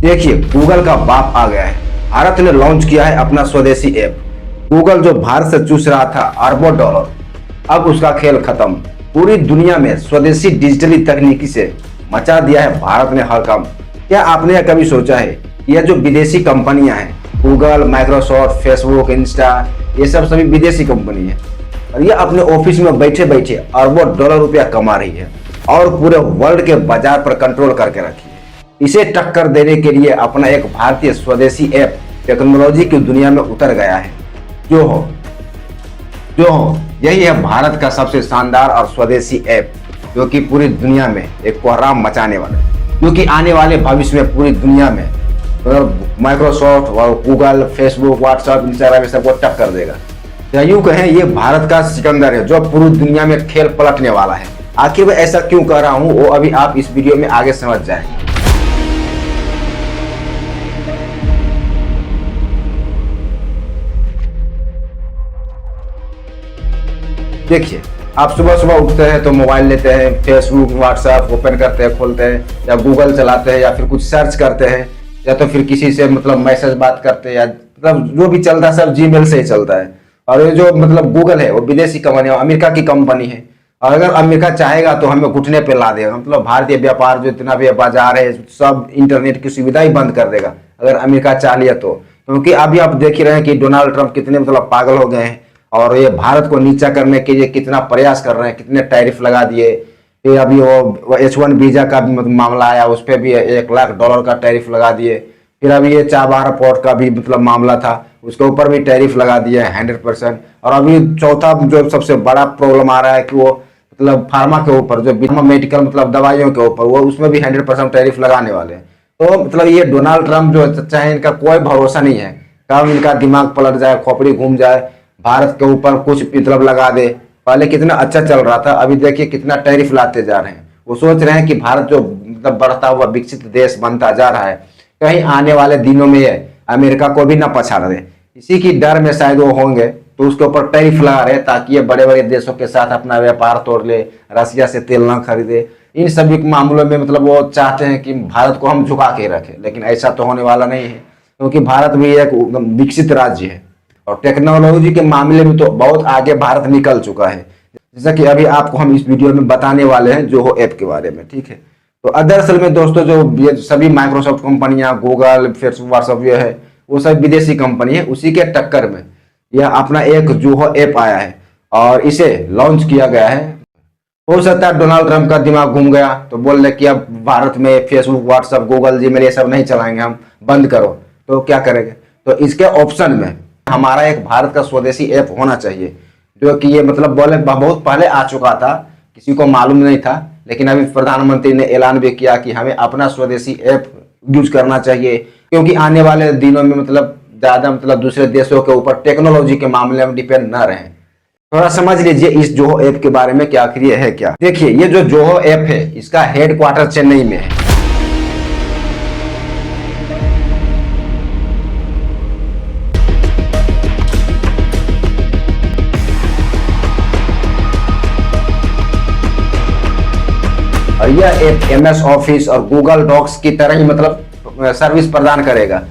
देखिए, गूगल का बाप आ गया है। भारत ने लॉन्च किया है अपना स्वदेशी ऐप। गूगल जो भारत से चूस रहा था अरबों डॉलर, अब उसका खेल खत्म। पूरी दुनिया में स्वदेशी डिजिटली तकनीकी से मचा दिया है भारत ने हड़कंप। क्या आपने कभी सोचा है यह जो विदेशी कंपनियां हैं, गूगल, माइक्रोसॉफ्ट, फेसबुक, इंस्टा, ये सब सभी विदेशी कंपनी है और ये अपने ऑफिस में बैठे बैठे अरबों डॉलर रुपया कमा रही है और पूरे वर्ल्ड के बाजार पर कंट्रोल करके रखी है। इसे टक्कर देने के लिए अपना एक भारतीय स्वदेशी ऐप टेक्नोलॉजी की दुनिया में उतर गया है। जो हो यही है भारत का सबसे शानदार और स्वदेशी ऐप, जो कि पूरी दुनिया में एक कोहराम मचाने वाला है, जो कि आने वाले भविष्य में पूरी दुनिया में माइक्रोसॉफ्ट और गूगल, फेसबुक, व्हाट्सएप, इंस्टाग्राम ये सबको टक्कर देगा। या यूं कहें ये भारत का सिकंदर है जो पूरी दुनिया में खेल पलटने वाला है। आखिर मैं ऐसा क्यों कह रहा हूं वो अभी आप इस वीडियो में आगे समझ जाएंगे। देखिए, आप सुबह सुबह उठते हैं तो मोबाइल लेते हैं, फेसबुक, व्हाट्सएप ओपन करते हैं, खोलते हैं, या गूगल चलाते हैं, या फिर कुछ सर्च करते हैं, या तो फिर किसी से मैसेज बात करते हैं, या जो भी चलता है सब जीमेल से ही चलता है। और ये जो गूगल है वो विदेशी कंपनी है, अमेरिका की कंपनी है। और अगर अमेरिका चाहेगा तो हमें घुटने पे ला देगा। भारतीय व्यापार जो इतना भी बाजार है सब इंटरनेट की सुविधा ही बंद कर देगा अगर अमेरिका चाह लिया तो। क्योंकि अभी आप देख ही रहे हैं कि डोनाल्ड ट्रंप कितने पागल हो गए हैं और ये भारत को नीचा करने के लिए कितना प्रयास कर रहे हैं, कितने टैरिफ लगा दिए। फिर अभी वो H1 वीजा का भी मामला आया, उस पर भी $1 लाख का टैरिफ लगा दिए। फिर अभी ये चाबहार पोर्ट का भी मामला था, उसके ऊपर भी टैरिफ लगा दिया है 100%। और अभी चौथा जो सबसे बड़ा प्रॉब्लम आ रहा है कि वो फार्मा के ऊपर, जो मेडिकल दवाइयों के ऊपर, वो उसमें भी 100% टैरिफ लगाने वाले हैं। तो ये डोनाल्ड ट्रंप जो चाहे, इनका कोई भरोसा नहीं है, कब इनका दिमाग पलट जाए, खोपड़ी घूम जाए, भारत के ऊपर कुछ लगा दे। पहले कितना अच्छा चल रहा था, अभी देखिए कितना टैरिफ लाते जा रहे हैं। वो सोच रहे हैं कि भारत जो बढ़ता हुआ विकसित देश बनता जा रहा है, कहीं आने वाले दिनों में ये अमेरिका को भी न पछाड़ दे। इसी की डर में शायद वो होंगे तो उसके ऊपर टैरिफ लगा रहे ताकि ये बड़े बड़े देशों के साथ अपना व्यापार तोड़ ले, रसिया से तेल न खरीदे। इन सभी मामलों में वो चाहते हैं कि भारत को हम झुका के रखें, लेकिन ऐसा तो होने वाला नहीं है, क्योंकि भारत भी एक विकसित राज्य है और टेक्नोलॉजी के मामले में तो बहुत आगे भारत निकल चुका है, जैसा कि अभी आपको हम इस वीडियो में बताने वाले हैं जो हो ऐप के बारे में। ठीक है, तो दरअसल में दोस्तों जो ये सभी माइक्रोसॉफ्ट कंपनियां, गूगल, फेसबुक, व्हाट्सएप ये है, वो सब विदेशी कंपनी है। उसी के टक्कर में यह अपना एक जो हो ऐप आया है और इसे लॉन्च किया गया है। हो सकता है डोनाल्ड ट्रंप का दिमाग घूम गया तो बोल रहे कि अब भारत में फेसबुक, व्हाट्सएप, गूगल, जीमेल ये सब नहीं चलाएंगे, हम बंद करो। तो क्या करेंगे? तो इसके ऑप्शन में हमारा एक भारत का स्वदेशी ऐप होना चाहिए, जो कि ये बोले बहुत पहले आ चुका था, किसी को मालूम नहीं था, लेकिन अभी प्रधानमंत्री ने ऐलान भी किया कि हमें अपना स्वदेशी ऐप यूज करना चाहिए, क्योंकि आने वाले दिनों में ज्यादा दूसरे देशों के ऊपर टेक्नोलॉजी के मामले में डिपेंड ना रहें। थोड़ा समझ लीजिए इस जोहो ऐप के बारे में कि आखिर ये है क्या। देखिए, ये जो जोहो ऐप है इसका हेडक्वार्टर चेन्नई में है। और यह ऐप MS ऑफिस और गूगल डॉक्स की तरह ही सर्विस प्रदान करेगा।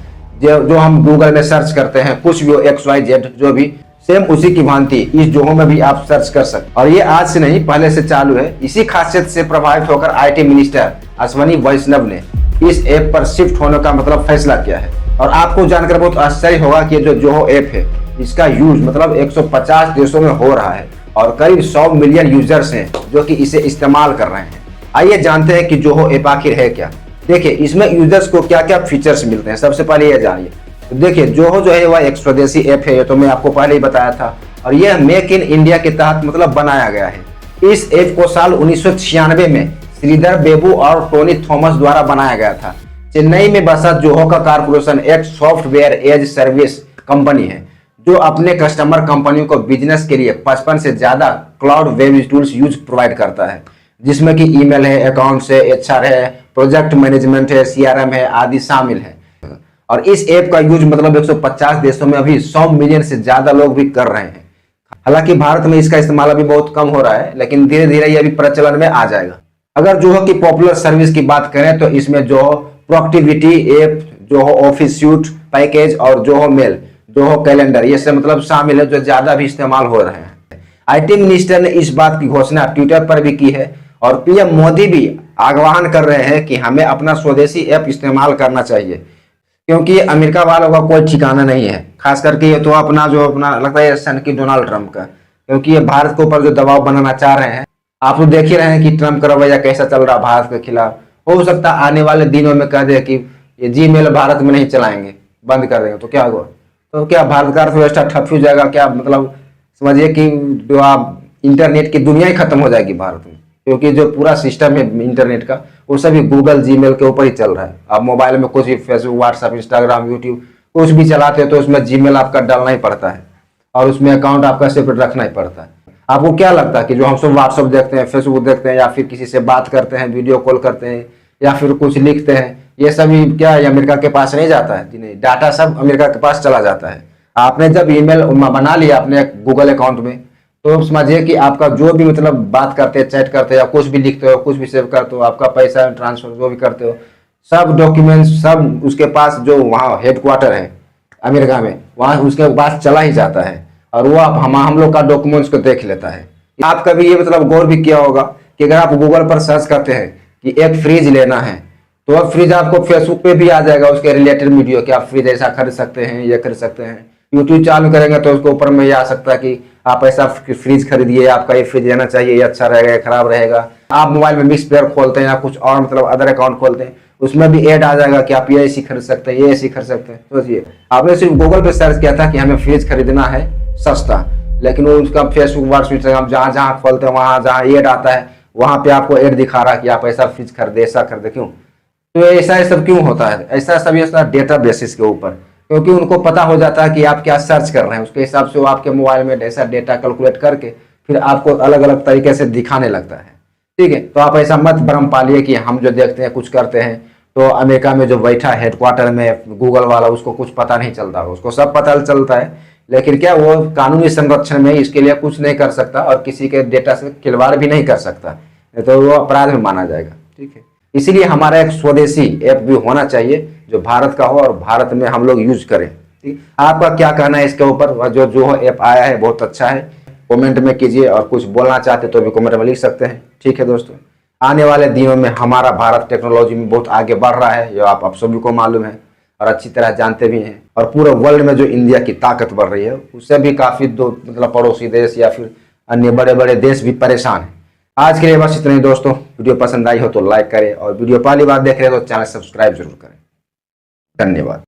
जो हम गूगल में सर्च करते हैं कुछ भी XYZ जो भी, सेम उसी की भांति इस जोहो में भी आप सर्च कर सकते। और ये आज से नहीं पहले से चालू है। इसी खासियत से प्रभावित होकर IT मिनिस्टर अश्विनी वैष्णव ने इस ऐप पर शिफ्ट होने का फैसला किया है। और आपको जानकर बहुत आश्चर्य होगा कि जो जोहो ऐप है इसका यूज 150 देशों में हो रहा है और करीब 100 मिलियन यूजर्स हैं जो कि इसे इस्तेमाल कर रहे हैं। आइए जानते हैं कि जोहो ऐप आखिर है क्या। देखिए, इसमें यूजर्स को क्या क्या फीचर्स मिलते हैं, सबसे पहले ये जानिए। तो देखिए, जोहो जो है वह एक स्वदेशी ऐप है, ये तो मैं आपको पहले ही बताया था, और यह मेक इन इंडिया के तहत बनाया गया है। इस ऐप को साल 1996 में श्रीधर बेबू और टोनी थॉमस द्वारा बनाया गया था। चेन्नई में बसा जोहो का कारपोरेशन एक सॉफ्टवेयर एज सर्विस कंपनी है जो अपने कस्टमर कंपनियों को बिजनेस के लिए 55 से ज्यादा cloud web tools use provide करता है, जिसमें कि ईमेल है, अकाउंट्स है, HR है, प्रोजेक्ट मैनेजमेंट है, CRM है आदि शामिल है। और इस ऐप का यूज 150 देशों में अभी 100 मिलियन से ज्यादा लोग भी कर रहे हैं। हालांकि भारत में इसका इस्तेमाल अभी बहुत कम हो रहा है, लेकिन धीरे धीरे ये अभी प्रचलन में आ जाएगा। अगर जोहो की पॉपुलर सर्विस की बात करें तो इसमें जोहो प्रोडक्टिविटी ऐप, जो हो ऑफिस सूट पैकेज, और जो हो मेल, जो हो कैलेंडर, ये सब मतलब शामिल है जो ज्यादा भी इस्तेमाल हो रहे हैं। आईटी मिनिस्टर ने इस बात की घोषणा ट्विटर पर भी की है और पीएम मोदी भी आह्वान कर रहे हैं कि हमें अपना स्वदेशी ऐप इस्तेमाल करना चाहिए, क्योंकि अमेरिका वालों का कोई ठिकाना नहीं है। खास करके ये तो अपना जो अपना लगता है सन की डोनाल्ड ट्रंप का, क्योंकि ये भारत के ऊपर जो दबाव बनाना चाह रहे हैं। आप तो देख ही रहे हैं कि ट्रंप का रवैया कैसा चल रहा भारत के खिलाफ। हो सकता है आने वाले दिनों में कह दे कि ये जीमेल भारत में नहीं चलाएंगे, बंद कर देंगे, तो क्या होगा? तो क्या भारत का अर्थव्यवस्था ठप हो जाएगा? क्या मतलब समझिए कि जो आप इंटरनेट की दुनिया ही खत्म हो जाएगी भारत में, क्योंकि जो पूरा सिस्टम है इंटरनेट का वो सभी गूगल जीमेल के ऊपर ही चल रहा है। आप मोबाइल में कुछ भी फेसबुक, व्हाट्सएप, इंस्टाग्राम, यूट्यूब कुछ भी चलाते हो तो उसमें जीमेल आपका डालना ही पड़ता है और उसमें अकाउंट आपका सेपरेट रखना ही पड़ता है। आपको क्या लगता है कि जो हम सब व्हाट्सएप देखते हैं, फेसबुक देखते हैं, या फिर किसी से बात करते हैं, वीडियो कॉल करते हैं, या फिर कुछ लिखते हैं, ये सभी क्या अमेरिका के पास नहीं जाता है? जी नहीं, डाटा सब अमेरिका के पास चला जाता है। आपने जब ईमेल बना लिया अपने गूगल अकाउंट में, तो समझिए कि आपका जो भी मतलब बात करते हैं, चैट करते हैं, या कुछ भी लिखते हो, कुछ भी सेव करते हो, आपका पैसा ट्रांसफर जो भी करते हो, सब डॉक्यूमेंट्स सब उसके पास, जो वहाँ हेडक्वार्टर है अमेरिका में, वहाँ उसके पास चला ही जाता है और वो आप हम लोग का डॉक्यूमेंट्स को देख लेता है। आप कभी ये मतलब गौर भी किया होगा कि अगर आप गूगल पर सर्च करते हैं कि एक फ्रिज लेना है, तो अब फ्रिज आपको फेसबुक पे भी आ जाएगा उसके रिलेटेड वीडियो कि आप फ्रिज ऐसा खरीद सकते हैं, ये खरीद सकते हैं। यूट्यूब चालू करेंगे तो उसके ऊपर में ये आ सकता है कि आप ऐसा फ्रिज खरीदिए, आपका ये फ्रिज लेना चाहिए, ये अच्छा रहेगा, ये खराब रहेगा। आप मोबाइल में मिक्स प्लेयर खोलते हैं या कुछ और मतलब अदर अकाउंट खोलते हैं, उसमें भी ऐड आ जाएगा कि आप ये एसी खरीद सकते हैं, ये एसी खरीद सकते हैं। सोचिए, आपने सिर्फ गूगल पे सर्च किया था कि हमें फ्रिज खरीदना है सस्ता, लेकिन वो उसका फेसबुक, व्हाट्सएप, इंस्टाग्राम जहाँ जहाँ खोलते हैं वहाँ जहाँ ऐड आता है वहाँ पे आपको ऐड दिखा रहा है कि आप ऐसा फ्रिज खरीदे, ऐसा खरीदे। क्यों? तो ऐसा सब क्यों होता है? ऐसा सब ये डेटा बेसिस के ऊपर, क्योंकि उनको पता हो जाता है कि आप क्या सर्च कर रहे हैं, उसके हिसाब से वो आपके मोबाइल में ऐसा डेटा कैलकुलेट करके फिर आपको अलग अलग तरीके से दिखाने लगता है। ठीक है, तो आप ऐसा मत भ्रम पालिए कि हम जो देखते हैं कुछ करते हैं, तो अमेरिका में जो बैठा हेडक्वार्टर में गूगल वाला उसको कुछ पता नहीं चलता, उसको सब पता चलता है, लेकिन क्या वो कानूनी संरक्षण में इसके लिए कुछ नहीं कर सकता और किसी के डेटा से खिलवाड़ भी नहीं कर सकता, तो वो अपराध में माना जाएगा। ठीक है, इसीलिए हमारा एक स्वदेशी ऐप भी होना चाहिए जो भारत का हो और भारत में हम लोग यूज करें। ठीक, आपका क्या कहना है इसके ऊपर? जो ऐप आया है बहुत अच्छा है, कमेंट में कीजिए, और कुछ बोलना चाहते तो भी कमेंट में लिख सकते हैं। ठीक है दोस्तों, आने वाले दिनों में हमारा भारत टेक्नोलॉजी में बहुत आगे बढ़ रहा है, ये आप सभी को मालूम है और अच्छी तरह जानते भी हैं। और पूरे वर्ल्ड में जो इंडिया की ताकत बढ़ रही है उससे भी काफी मतलब पड़ोसी देश या फिर अन्य बड़े बड़े देश भी परेशान है। आज के लिए बस इतना ही दोस्तों। वीडियो पसंद आई हो तो लाइक करें और वीडियो पहली बार देख रहे हो तो चैनल सब्सक्राइब जरूर करें। धन्यवाद।